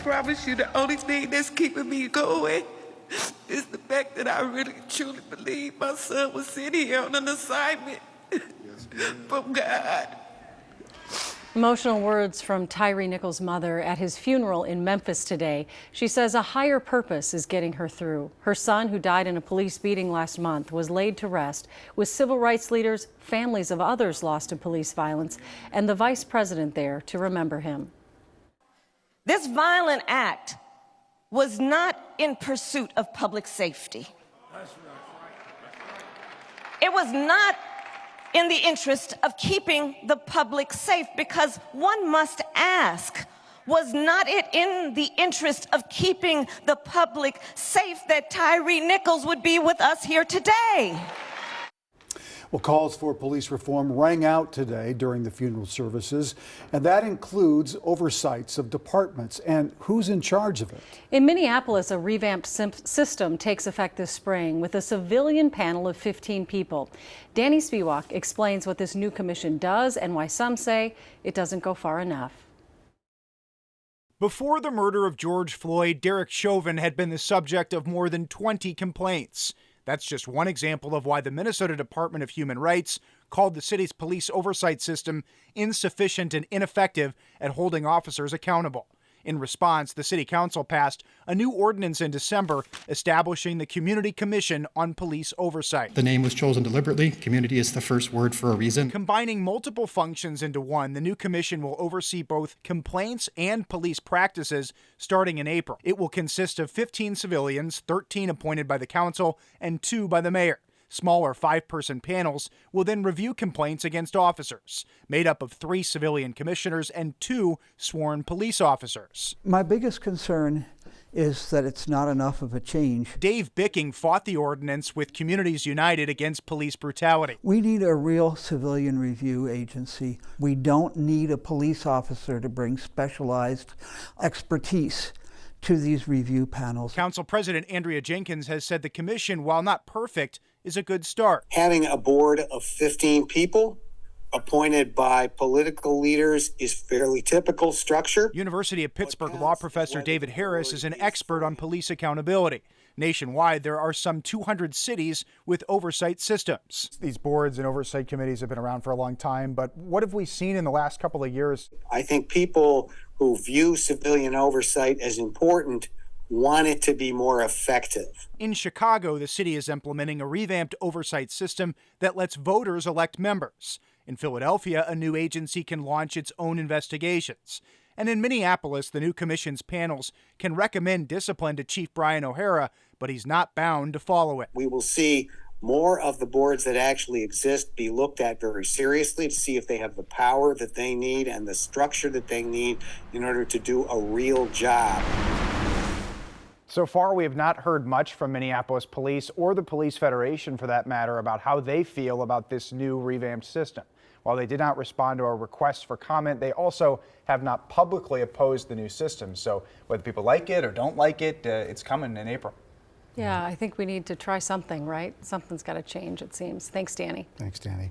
promise you the only thing that's keeping me going is the fact that I really truly believe my son was sent here on an assignment from God. Emotional words from Tyre Nichols' mother at his funeral in Memphis today. She says a higher purpose is getting her through. Her son, who died in a police beating last month, was laid to rest with civil rights leaders, families of others lost to police violence, and the vice president there to remember him. This violent act was not in pursuit of public safety. It was not in the interest of keeping the public safe, because one must ask, was not it in the interest of keeping the public safe that Tyre Nichols would be with us here today? Well, calls for police reform rang out today during the funeral services, and that includes oversights of departments and who's in charge of it. In Minneapolis, a revamped system takes effect this spring with a civilian panel of 15 people. Danny Spiewak explains what this new commission does and why some say it doesn't go far enough. Before the murder of George Floyd, Derek Chauvin had been the subject of more than 20 complaints. That's just one example of why the Minnesota Department of Human Rights called the city's police oversight system insufficient and ineffective at holding officers accountable. In response, the city council passed a new ordinance in December establishing the Community Commission on Police Oversight. The name was chosen deliberately. Community is the first word for a reason. Combining multiple functions into one, the new commission will oversee both complaints and police practices starting in April. It will consist of 15 civilians, 13 appointed by the council, and 2 by the mayor. Smaller 5-person panels will then review complaints against officers, made up of 3 civilian commissioners and 2 sworn police officers. My biggest concern is that it's not enough of a change. Dave Bicking fought the ordinance with Communities United against police brutality. We need a real civilian review agency. We don't need a police officer to bring specialized expertise to these review panels. Council President Andrea Jenkins has said the commission, while not perfect, is a good start. Having a board of 15 people appointed by political leaders is fairly typical structure. University of Pittsburgh law professor David Harris is an expert on police accountability. Nationwide, there are some 200 cities with oversight systems. These boards and oversight committees have been around for a long time, but what have we seen in the last couple of years? I think people who view civilian oversight as important want it to be more effective. In Chicago, the city is implementing a revamped oversight system that lets voters elect members. In Philadelphia, a new agency can launch its own investigations. And in Minneapolis, the new commission's panels can recommend discipline to Chief Brian O'Hara, but he's not bound to follow it. We will see more of the boards that actually exist be looked at very seriously to see if they have the power that they need and the structure that they need in order to do a real job. So far, we have not heard much from Minneapolis police or the Police Federation, for that matter, about how they feel about this new revamped system. While they did not respond to our requests for comment, they also have not publicly opposed the new system. So whether people like it or don't like it, it's coming in April. Yeah, I think we need to try something, right? Something's got to change, it seems. Thanks, Danny. Thanks, Danny.